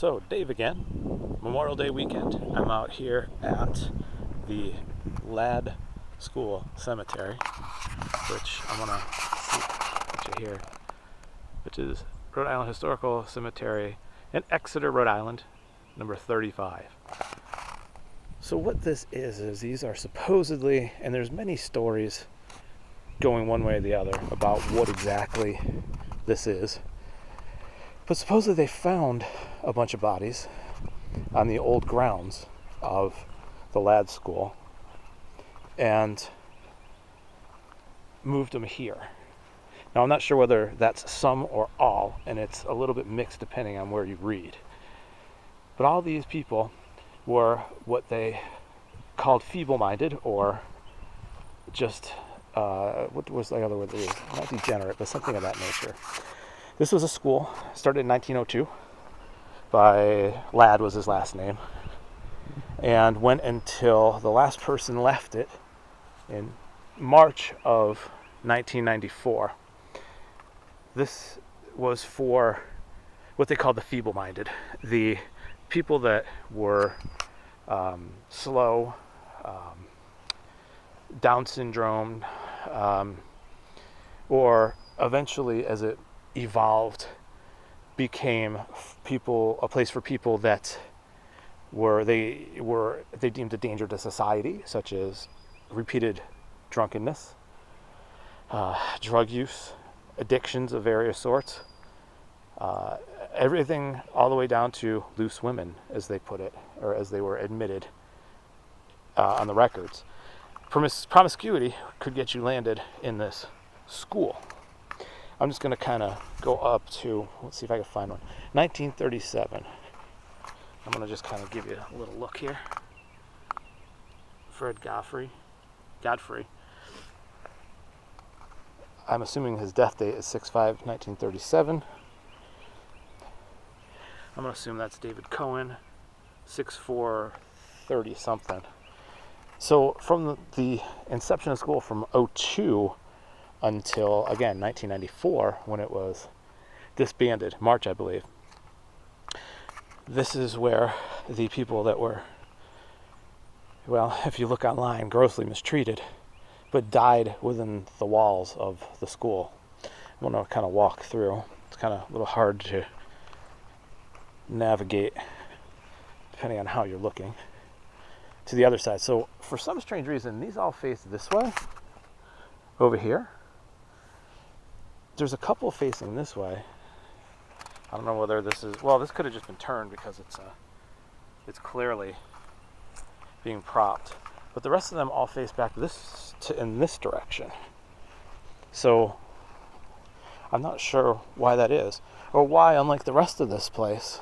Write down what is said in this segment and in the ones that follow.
So, Dave again. Memorial Day weekend. I'm out here at the Lad School Cemetery, which I'm gonna put you here, which is Rhode Island Historical Cemetery in Exeter, Rhode Island, number 35. So what this is these are supposedly, and there's many stories going one way or the other about what exactly this is, but supposedly they found a bunch of bodies on the old grounds of the Lad School and moved them here. Now I'm not sure whether that's some or all, and it's a little bit mixed depending on where you read. But all these people were what they called feeble-minded, or just, what was the other word they used? Not degenerate, but something of that nature. This was a school, started in 1902 by Ladd was his last name, and went until the last person left it in March of 1994. This was for what they called the feeble-minded, the people that were slow, Down syndrome, or eventually, as it evolved, became a place for people that they deemed a danger to society, such as repeated drunkenness, drug use, addictions of various sorts, everything all the way down to loose women, as they put it, or as they were admitted on the records. Promiscuity could get you landed in this school. I'm just going to kind of go up to, let's see if I can find one, 1937. I'm going to just kind of give you a little look here. Fred Godfrey. I'm assuming his death date is 6/5/1937. I'm going to assume that's David Cohen, 6/4/30 something. So from the inception of school from 02 until, again, 1994, when it was disbanded, March, I believe. This is where the people that were, well, if you look online, grossly mistreated, but died within the walls of the school. I'm going to kind of walk through. It's kind of a little hard to navigate, depending on how you're looking, to the other side. So for some strange reason, these all face this way, over here. There's a couple facing this way. I don't know whether this is, well, this could have just been turned because it's clearly being propped. But the rest of them all face back in this direction. So I'm not sure why that is, or why, unlike the rest of this place.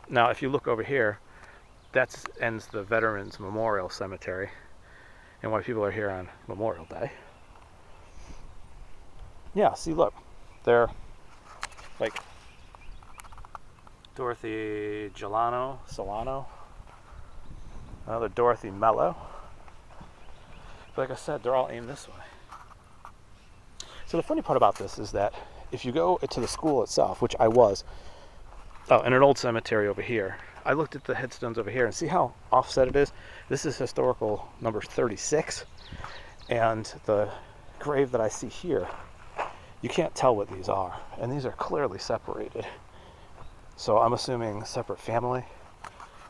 Now, if you look over here, that ends the Veterans Memorial Cemetery, and why people are here on Memorial Day. Yeah, see, look, they're like Dorothy Solano, another Dorothy Mello. But like I said, they're all aimed this way. So the funny part about this is that if you go to the school itself, which I was, in an old cemetery over here, I looked at the headstones over here and see how offset it is. This is historical number 36, and the grave that I see here, you can't tell what these are, and these are clearly separated. So I'm assuming separate family,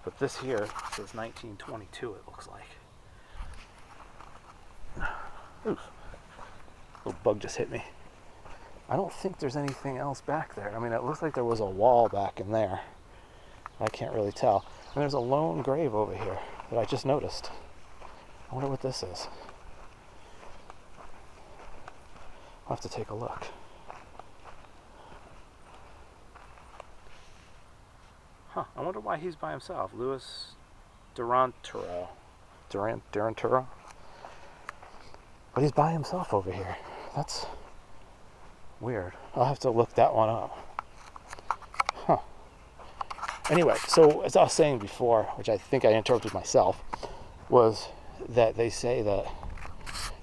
but this here says 1922, it looks like. Oof. A little bug just hit me. I don't think there's anything else back there. I mean, it looks like there was a wall back in there. I can't really tell. And there's a lone grave over here that I just noticed. I wonder what this is. I'll have to take a look. I wonder why he's by himself. Louis Duranturo. Duranturo? But he's by himself over here. That's weird. I'll have to look that one up. Anyway, so as I was saying before, which I think I interrupted myself, was that they say that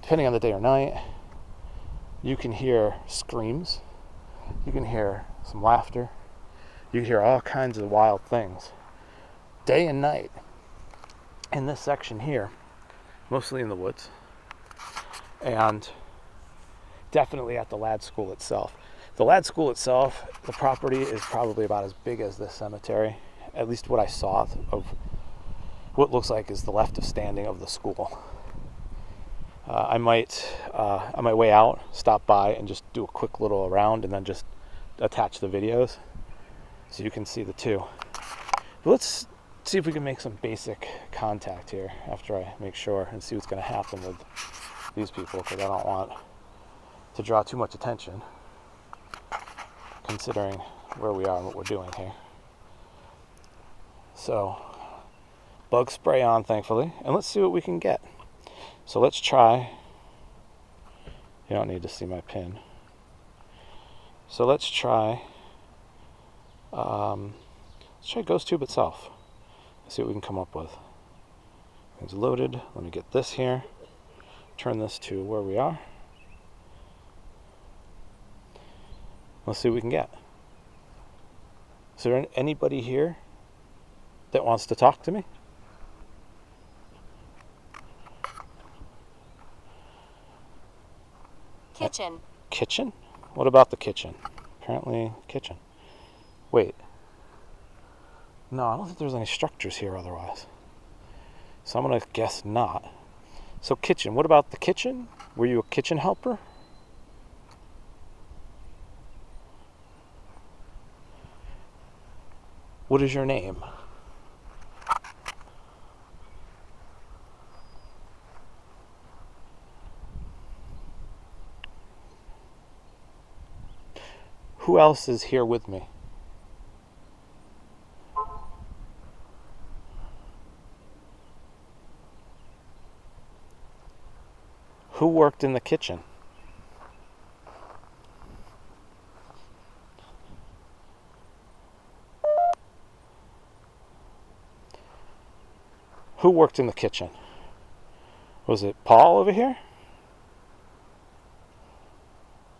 depending on the day or night, you can hear screams, you can hear some laughter, You hear all kinds of wild things, day and night. In this section here, mostly in the woods, and definitely at the lad school itself. The lad school itself, the property is probably about as big as this cemetery, at least what I saw of what looks like is the left of standing of the school. I might, on my way out, stop by and just do a quick little around and then just attach the videos so you can see the two. But let's see if we can make some basic contact here after I make sure and see what's going to happen with these people, because I don't want to draw too much attention considering where we are and what we're doing here. So, bug spray on, thankfully, and let's see what we can get. So let's try, you don't need to see my pin. So let's try ghost tube itself. Let's see what we can come up with. It's loaded. Let me get this here. Turn this to where we are. Let's see what we can get. Is there anybody here that wants to talk to me? Kitchen. Kitchen? What about the kitchen? Apparently, kitchen. Wait. No, I don't think there's any structures here otherwise. So I'm going to guess not. So kitchen. What about the kitchen? Were you a kitchen helper? What is your name? Who else is here with me? Who worked in the kitchen? Who worked in the kitchen? Was it Paul over here?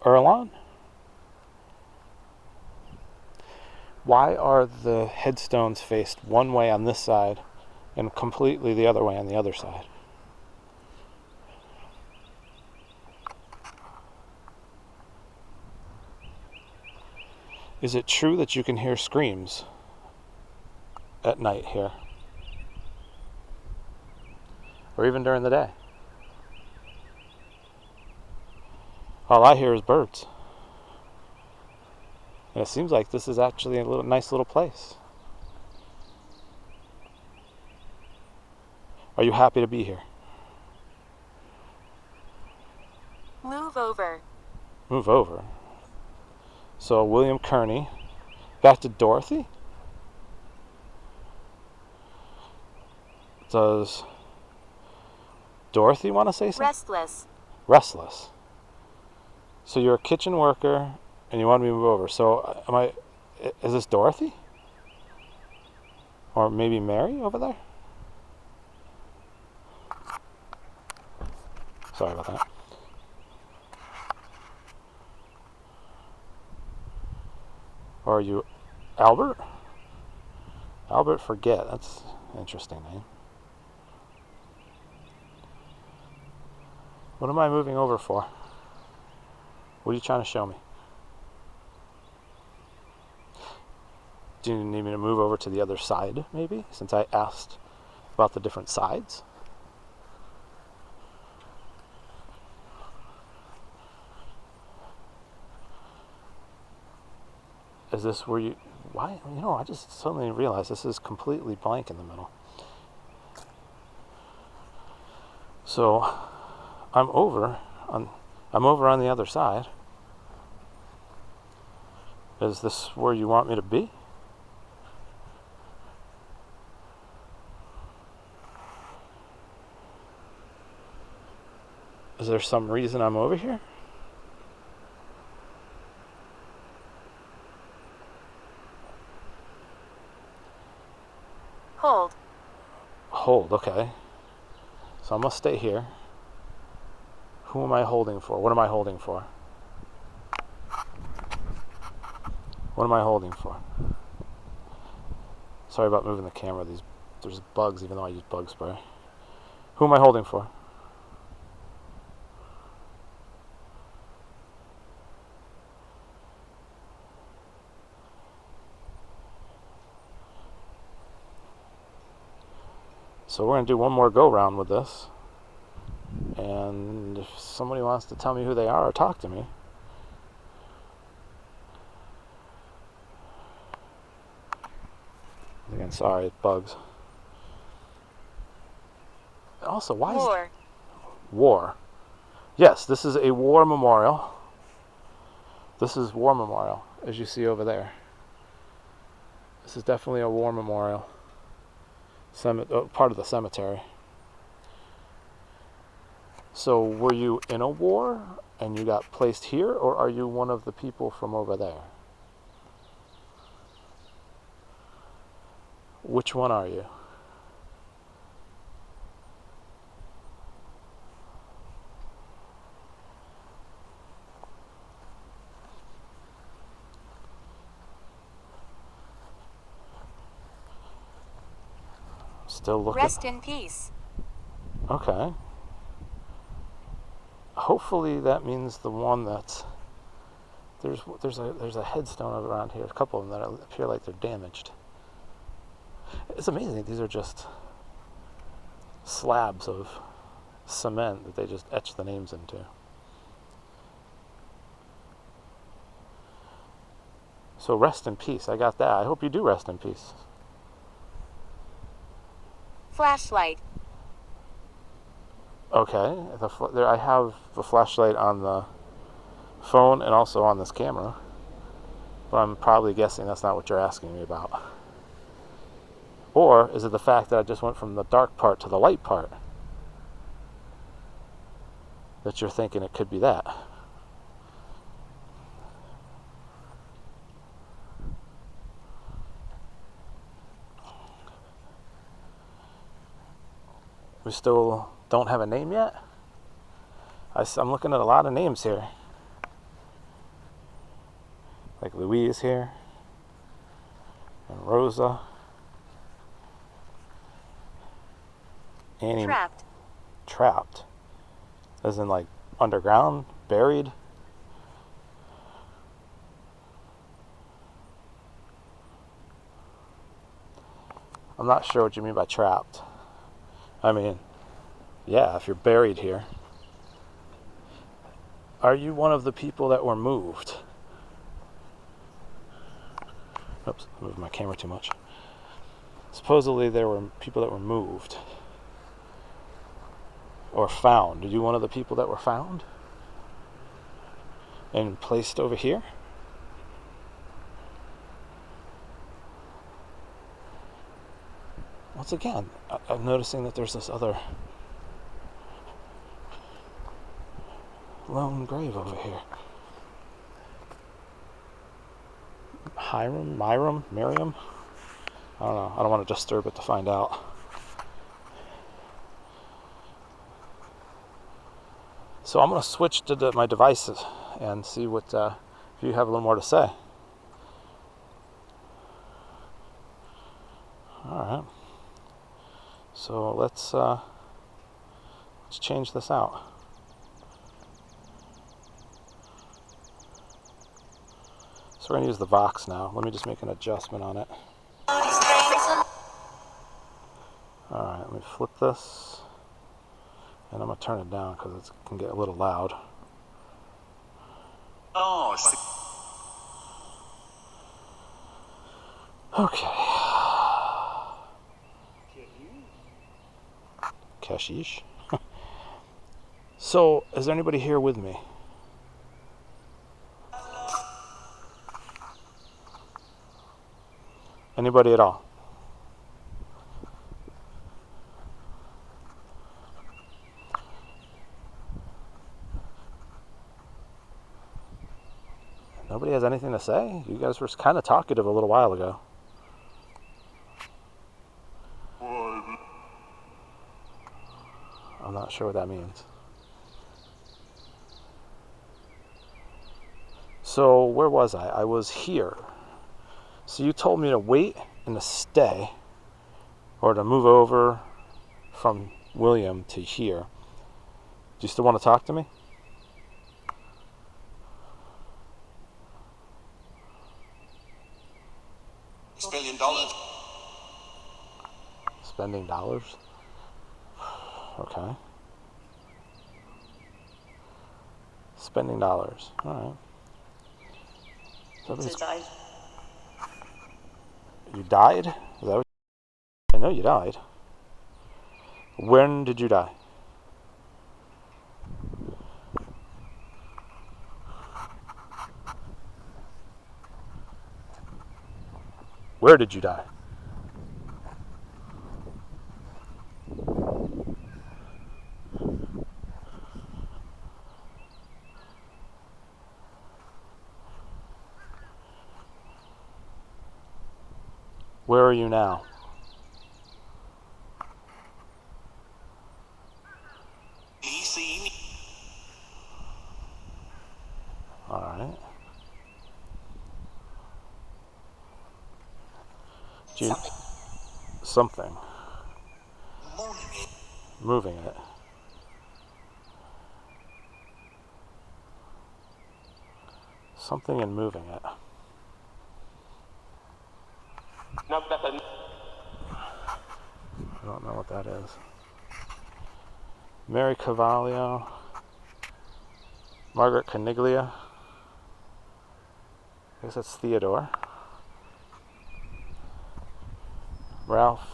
Erlon? Why are the headstones faced one way on this side and completely the other way on the other side? Is it true that you can hear screams at night here? Or even during the day? All I hear is birds. And it seems like this is actually a nice little place. Are you happy to be here? Move over. Move over. So William Kearney. Back to Dorothy? Does Dorothy want to say something? Restless. Restless. So you're a kitchen worker and you want me to move over. So is this Dorothy? Or maybe Mary over there? Sorry about that. Or are you Albert? Albert Forget. That's an interesting name. What am I moving over for? What are you trying to show me? Do you need me to move over to the other side, maybe? Since I asked about the different sides? Is this where you... Why? I just suddenly realized this is completely blank in the middle. So, I'm over on the other side. Is this where you want me to be? Is there some reason I'm over here? Hold, okay. So I'm going to stay here. Who am I holding for? What am I holding for? What am I holding for? Sorry about moving the camera. There's bugs, even though I use bug spray. Who am I holding for? So we're going to do one more go round with this. And if somebody wants to tell me who they are or talk to me. Again, sorry, it's bugs. Also, why War. War? Yes, this is a war memorial. This is war memorial, as you see over there. This is definitely a war memorial. Part of the cemetery. So were you in a war and you got placed here, or are you one of the people from over there? Which one are you? Still looking. Rest in peace. Okay. Hopefully that means the one that's there's a headstone around here. A couple of them that appear like they're damaged. It's amazing. These are just slabs of cement that they just etch the names into. So rest in peace. I got that. I hope you do rest in peace. Flashlight. Okay. I have the flashlight on the phone and also on this camera. But I'm probably guessing that's not what you're asking me about. Or is it the fact that I just went from the dark part to the light part that you're thinking it could be that? We still don't have a name yet? I'm looking at a lot of names here. Like Louise here. And Rosa. Annie. Trapped. Trapped. As in like underground? Buried? I'm not sure what you mean by trapped. I mean, yeah, if you're buried here. Are you one of the people that were moved? Oops, I moved my camera too much. Supposedly there were people that were moved. Or found. Are you one of the people that were found? And placed over here? Once again, I'm noticing that there's this other lone grave over here. Miriam? I don't know. I don't want to disturb it to find out. So I'm going to switch to my devices and see what if you have a little more to say. All right. So let's change this out. So we're going to use the Vox now. Let me just make an adjustment on it. Alright, let me flip this. And I'm going to turn it down because it can get a little loud. Okay. Kashish. So, is there anybody here with me? Anybody at all? Nobody has anything to say? You guys were kind of talkative a little while ago. I'm not sure what that means. So, where was I? I was here. So you told me to wait and to stay, or to move over from William to here, do you still want to talk to me? $1 billion. Spending dollars? Okay. Spending dollars. Alright. So died. You died? Is that what I know you died. When did you die? Where did you die? Where are you now? Alright. Something. Moving it. Something and moving it. I don't know what that is. Mary Cavallo. Margaret Caniglia. I guess that's Theodore. Ralph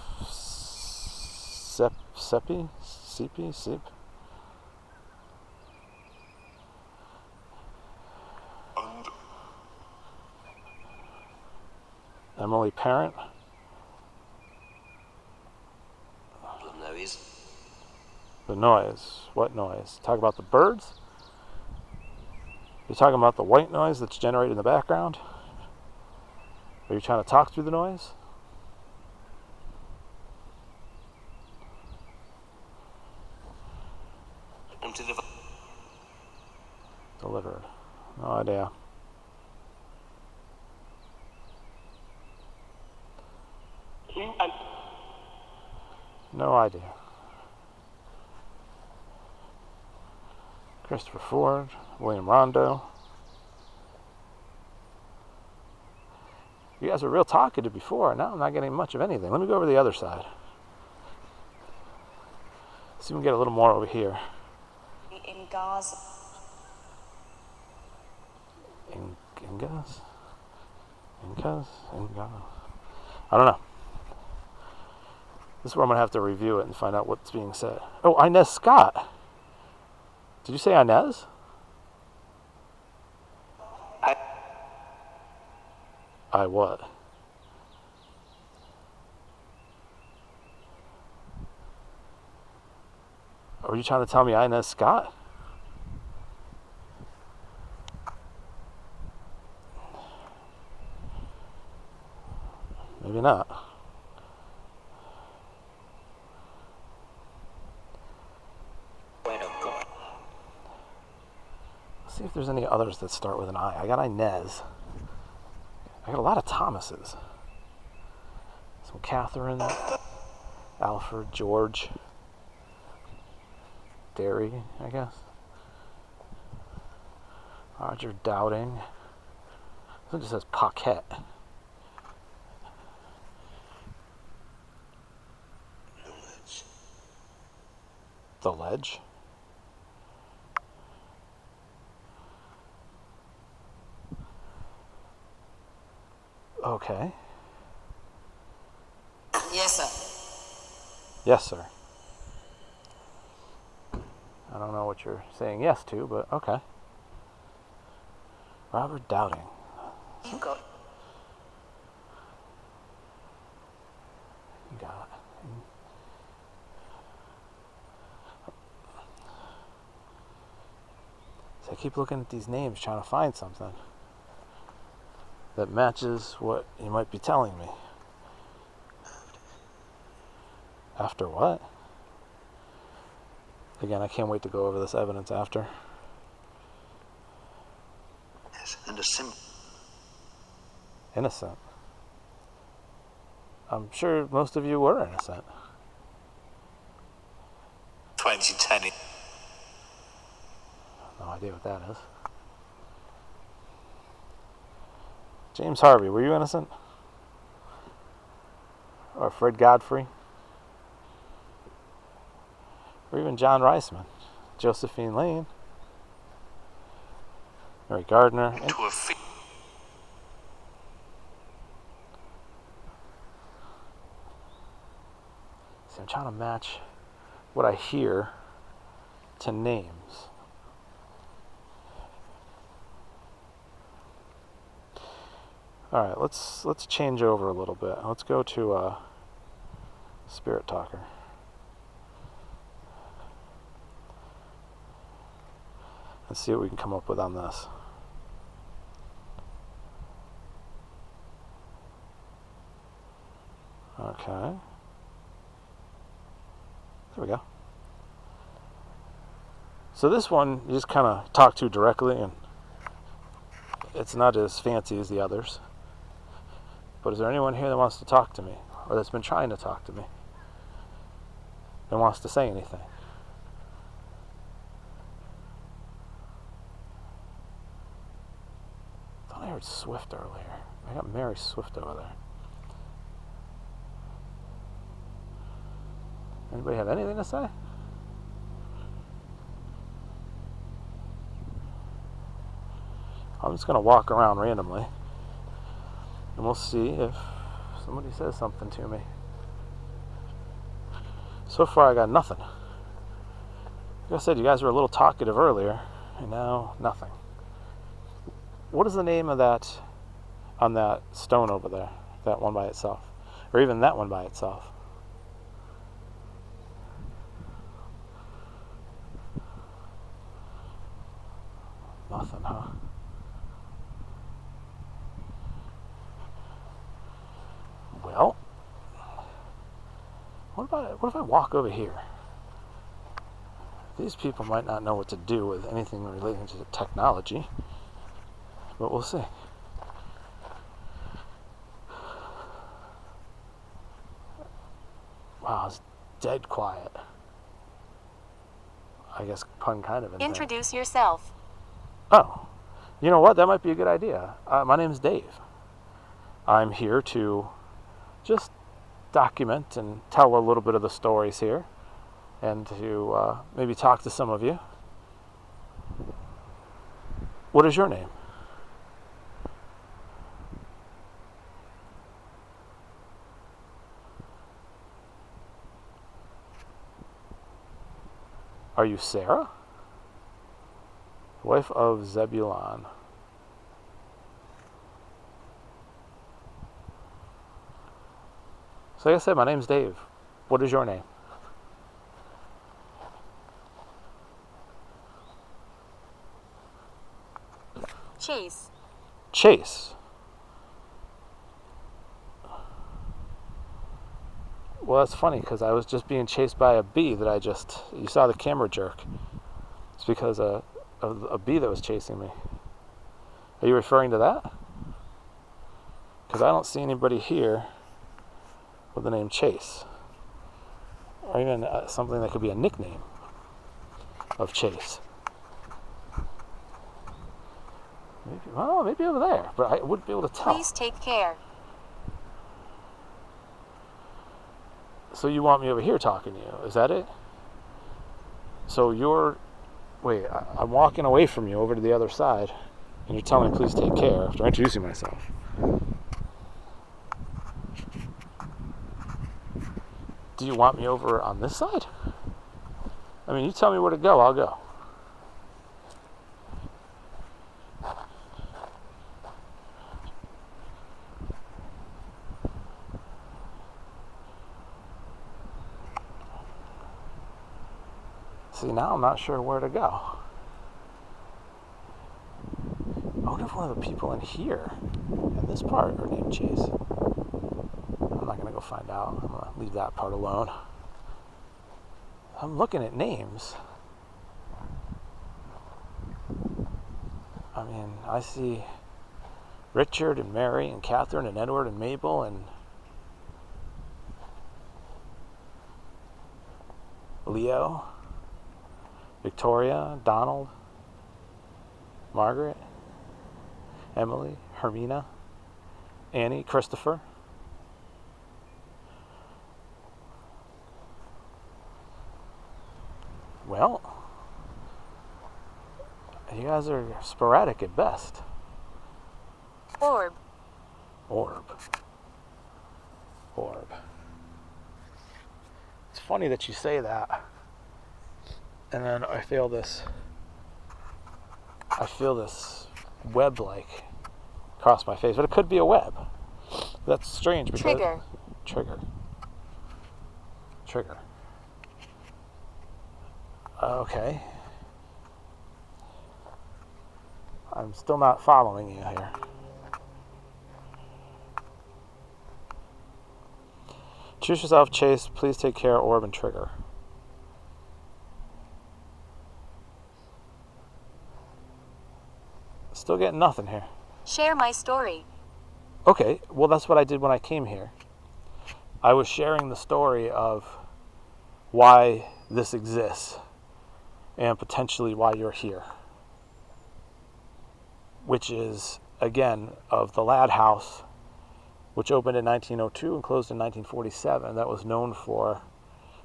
Seppi? Seep? Emily Parent. The noise. What noise? Talk about the birds? You're talking about the white noise that's generated in the background? Are you trying to talk through the noise? Delivered. No idea. No idea. Christopher Ford, William Rondo. You guys were real talkative before. Now I'm not getting much of anything. Let me go over to the other side. See if we can get a little more over here. In Gaza. Incas? I don't know. This is where I'm going to have to review it and find out what's being said. Oh, Inez Scott. Did you say Inez? I what? Are you trying to tell me Inez Scott? Maybe not. Let's see if there's any others that start with an I. I got Inez. I got a lot of Thomases. Some Catherine, Alfred, George, Derry, I guess. Roger Dowding. This one just says Paquette. The Ledge. Okay. Yes, sir. Yes, sir. I don't know what you're saying yes to, but okay. Robert Dowding. You got. You got it. So I keep looking at these names trying to find something that matches what you might be telling me. After what? Again, I can't wait to go over this evidence after. Yes, and a Innocent. I'm sure most of you were innocent. 2010. No idea what that is. James Harvey, were you innocent? Or Fred Godfrey? Or even John Reisman, Josephine Lane, Mary Gardner. To a fee. See, I'm trying to match what I hear to names. All right, let's change over a little bit. Let's go to Spirit Talker. Let's see what we can come up with on this. Okay. There we go. So this one you just kind of talk to directly, and it's not as fancy as the others. But is there anyone here that wants to talk to me, or that's been trying to talk to me, and wants to say anything? I thought I heard Swift earlier. I got Mary Swift over there. Anybody have anything to say? I'm just going to walk around randomly, and we'll see if somebody says something to me. So far I got nothing. Like I said, you guys were a little talkative earlier, and now nothing. What is the name of that on that stone over there? That one by itself? Or even that one by itself? Nothing, huh? Well, what if I walk over here? These people might not know what to do with anything relating to technology, but we'll see. Wow, it's dead quiet. I guess pun kind of intended. Introduce yourself. Oh, you know what? That might be a good idea. My name's Dave. I'm here to just document and tell a little bit of the stories here, and to maybe talk to some of you. What is your name? Are you Sarah? Wife of Zebulon. So like I said, my name's Dave. What is your name? Chase. Chase. Well, that's funny because I was just being chased by a bee that you saw the camera jerk. It's because of a bee that was chasing me. Are you referring to that? Because I don't see anybody here with the name Chase. Or even something that could be a nickname of Chase. Maybe over there, but I wouldn't be able to tell. Please take care. So you want me over here talking to you, is that it? So I'm walking away from you over to the other side, and you're telling me please take care after introducing myself. Do you want me over on this side? I mean, you tell me where to go, I'll go. See, now I'm not sure where to go. I wonder if one of the people in here, in this part, are named Chase. I'm not going to go find out. I'm going to leave that part alone. I'm looking at names. I mean, I see Richard and Mary and Catherine and Edward and Mabel and Leo, Victoria, Donald, Margaret, Emily, Hermina, Annie, Christopher. Well, you guys are sporadic at best. Orb. Orb. It's funny that you say that. And then I feel this web-like across my face, but it could be a web. That's strange because Trigger. Trigger. Okay. I'm still not following you here. Choose yourself, Chase. Please take care, orb, and trigger. Still getting nothing here. Share my story. Okay, well that's what I did when I came here. I was sharing the story of why this exists and potentially why you're here. Which is, again, of the Ladd House, which opened in 1902 and closed in 1947. That was known for,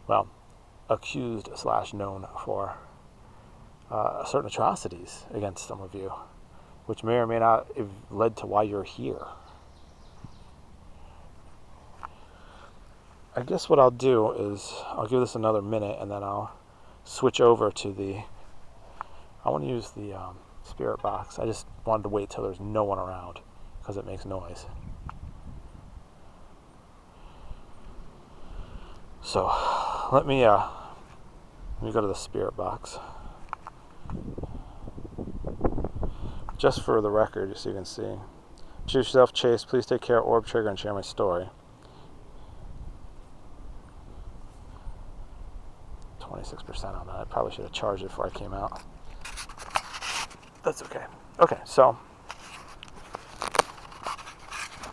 well, accused / known for certain atrocities against some of you, which may or may not have led to why you're here. I guess what I'll do is I'll give this another minute and then I'll switch over to I want to use the spirit box. I just wanted to wait till there's no one around because it makes noise. So let me go to the spirit box. Just for the record, just so you can see. Choose yourself, Chase. Please take care, orb, trigger, and share my story. 26% on that. I probably should have charged it before I came out. That's okay. Okay, so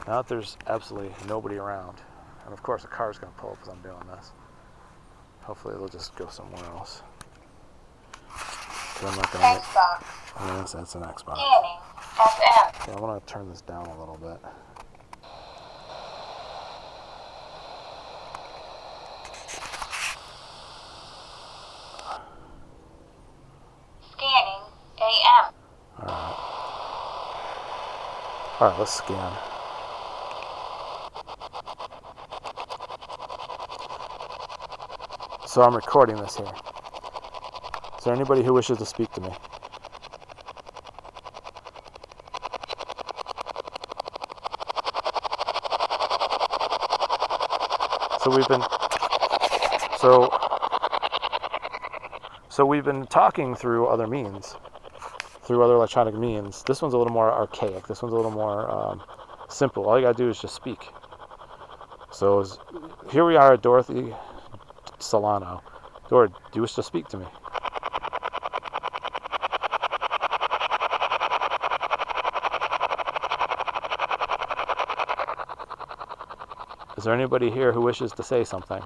now that there's absolutely nobody around, and of course a car's going to pull up as I'm doing this. Hopefully it'll just go somewhere else. I'm not gonna Xbox. Yes, that's an Xbox. Scanning. FM. Yeah, I want to turn this down a little bit. Scanning. AM. Alright, let's scan. So I'm recording this here. Is there anybody who wishes to speak to me? So we've been talking through other means, through other electronic means. This one's a little more archaic. This one's a little more simple. All you gotta do is just speak. So here we are at Dorothy Solano. Dora, do you wish to speak to me? Is there anybody here who wishes to say something?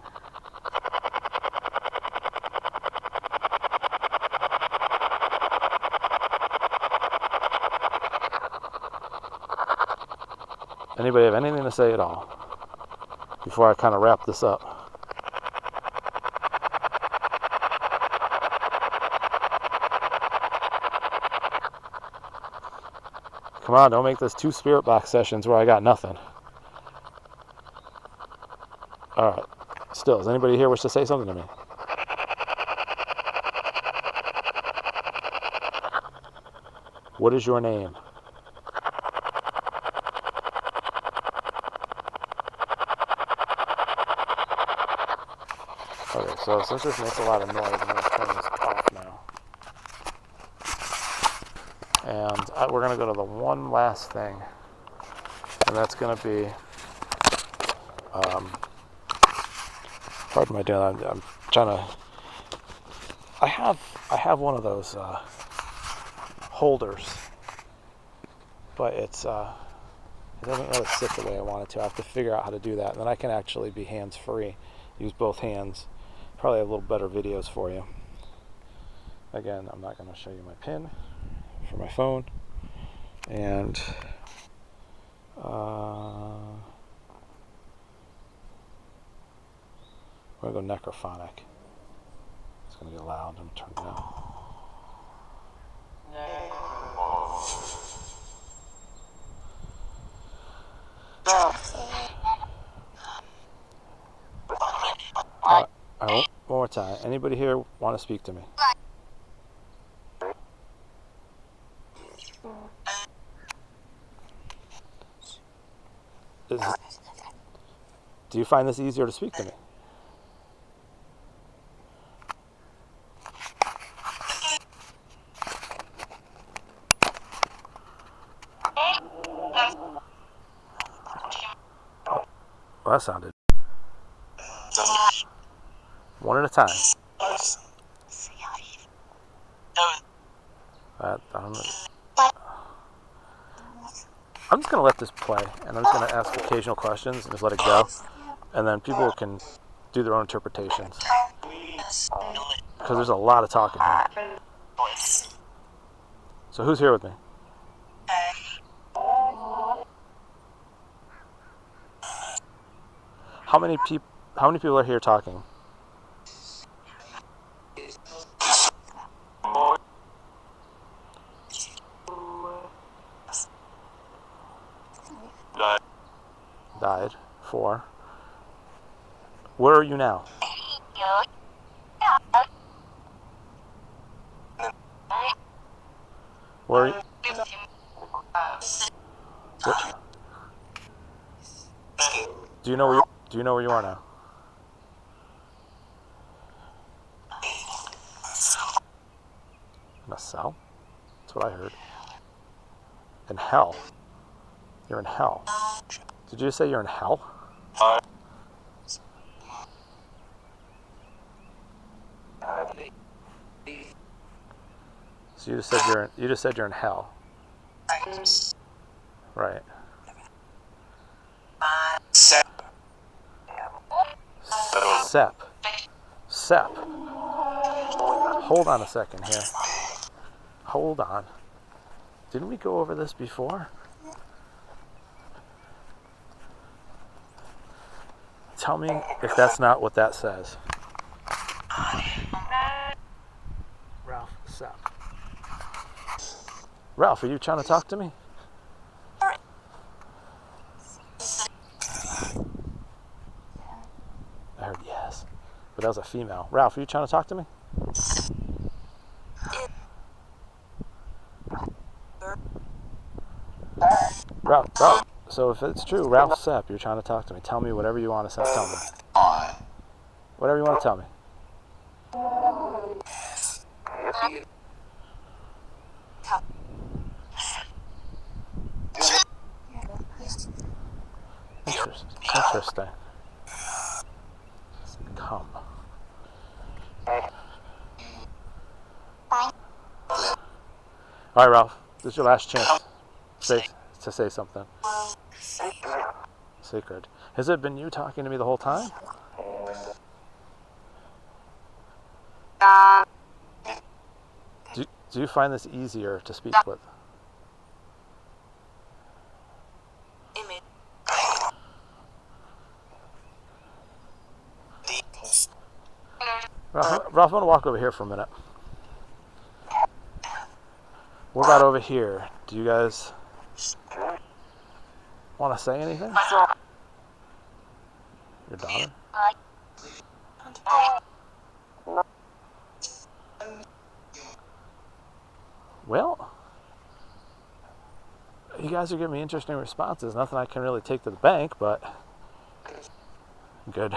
Anybody have anything to say at all before I kind of wrap this up? Come on, don't make this 2 spirit box sessions where I got nothing. Alright. Still, does anybody here wish to say something to me? What is your name? Okay, so since this makes a lot of noise, I'm going to turn this off now. And we're going to go to the one last thing. And that's going to be... pardon my doing. I'm trying to... I have one of those holders. But it doesn't really sit the way I want it to. I have to figure out how to do that. And then I can actually be hands-free. Use both hands probably have a little better videos for you. Again, I'm not going to show you my pin for my phone. And we're going to go necrophonic. It's going to get loud. I'm going to turn it down. All right, one more time. Anybody here want to speak to me? Do you find this easier to speak to me? Well, that sounded. One at a time. I'm just going to let this play, and I'm just going to ask occasional questions and just let it go. And then people can do their own interpretations. Because there's a lot of talking here. So who's here with me? How many people are here talking? Died. 4. Where are you now? Where are you? What? Do you know where you are now? In a cell? That's what I heard. In hell. You're in hell. Did you say you're in hell? So you just said you're in hell. Right. Sep. Hold on a second here. Hold on. Didn't we go over this before? Tell me if that's not what that says. Ralph, Sep. Ralph, are you trying to talk to me? I heard yes. But that was a female. Ralph, are you trying to talk to me? Ralph. So if it's true, Ralph Sepp, you're trying to talk to me. Tell me whatever you want to tell me. Whatever you want to tell me. Interesting. Come. All right, Ralph. This is your last chance to say something. Sacred. Has it been you talking to me the whole time? Do you find this easier to speak with? Ralph, I'm going to walk over here for a minute. What about over here? Do you guys want to say anything? Your daughter? Well, you guys are giving me interesting responses. Nothing I can really take to the bank, but good.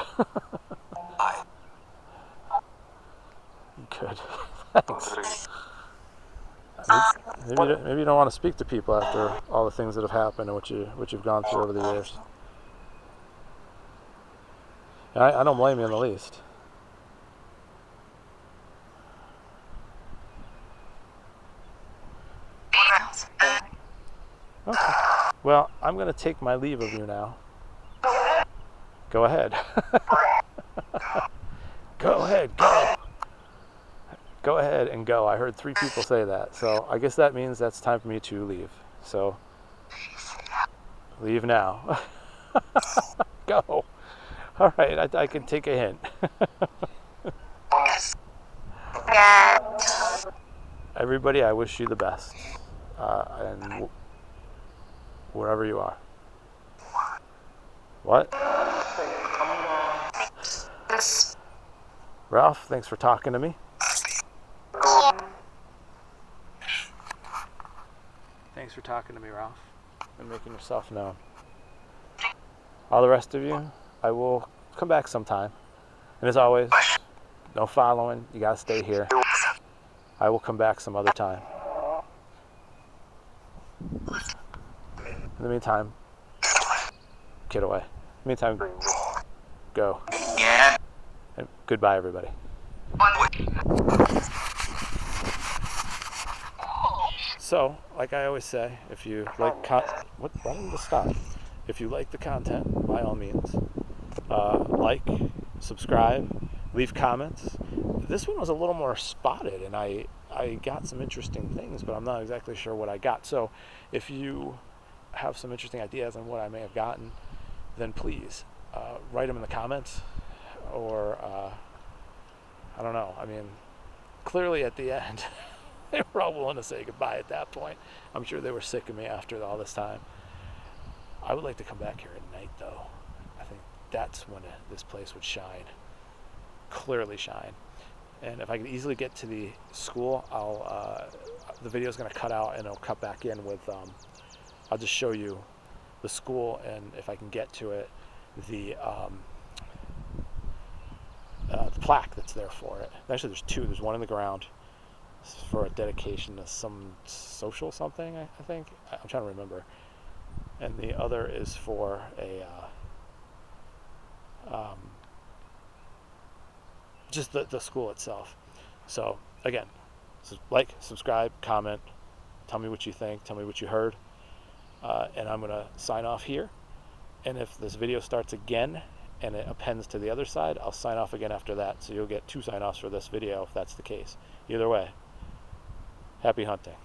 Good. Thanks. Maybe you don't want to speak to people after all the things that have happened and what you've gone through over the years. I don't blame you in the least. Okay. Well, I'm going to take my leave of you now. Go ahead. Go ahead, go. Go ahead and go. I heard 3 people say that. So I guess that means that's time for me to leave. So leave now. Go. All right, I can take a hint. Everybody, I wish you the best. And wherever you are. What? Ralph, thanks for talking to me. Thanks for talking to me, Ralph, and making yourself known. All the rest of you, I will come back sometime. And as always, no following. You gotta stay here. I will come back some other time. In the meantime, get away. In the meantime, go. And goodbye, everybody. So, like I always say, if you like why didn't this stop? If you like the content, by all means, like, subscribe, leave comments. This one was a little more spotted, and I got some interesting things, but I'm not exactly sure what I got. So, if you have some interesting ideas on what I may have gotten, then please write them in the comments, or I don't know. I mean, clearly at the end. They were all willing to say goodbye at that point. I'm sure they were sick of me after all this time. I would like to come back here at night, though. I think that's when this place would shine. Clearly shine. And if I could easily get to the school, the video's going to cut out and it'll cut back in with, I'll just show you the school, and if I can get to it, the plaque that's there for it. Actually, there's 2. There's one in the ground for a dedication to some social something, I think. I'm trying to remember. And the other is for a just the school itself. So again, like, subscribe, comment, tell me what you think, tell me what you heard, and I'm gonna sign off here. And if this video starts again and it appends to the other side, I'll sign off again after that. So you'll get 2 sign-offs for this video if that's the case. Either way, happy hunting.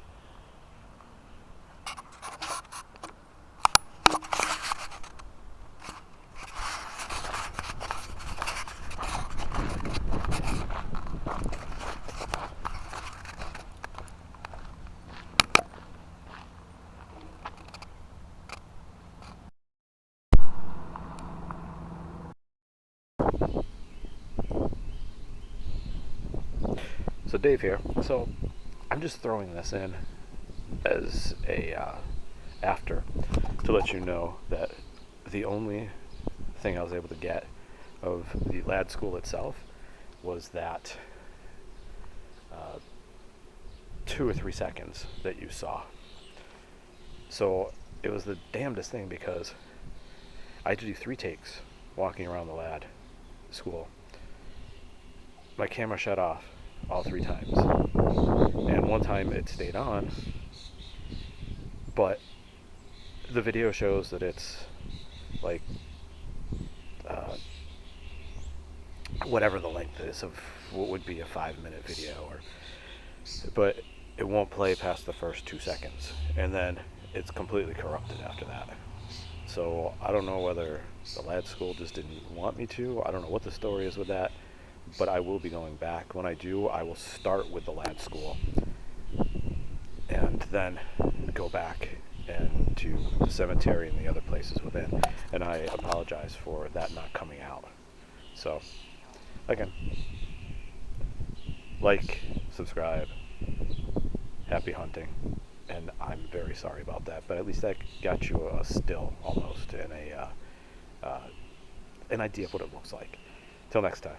So Dave here. So I'm just throwing this in as a after to let you know that the only thing I was able to get of the lad school itself was that 2 or 3 seconds that you saw. So it was the damnedest thing, because I had to do 3 takes walking around the lad school. My camera shut off all 3 times, and one time it stayed on, but the video shows that it's like whatever the length is of what would be a 5-minute video, but it won't play past the first 2 seconds, and then it's completely corrupted after that. So I don't know whether the lad school just didn't want me to. I don't know what the story is with that, but I will be going back. When I do, I will start with the lad school and then go back and to the cemetery and the other places within. And I apologize for that not coming out. So again, like, subscribe, happy hunting, and I'm very sorry about that, but at least that got you a still almost and an idea of what it looks like. Till next time.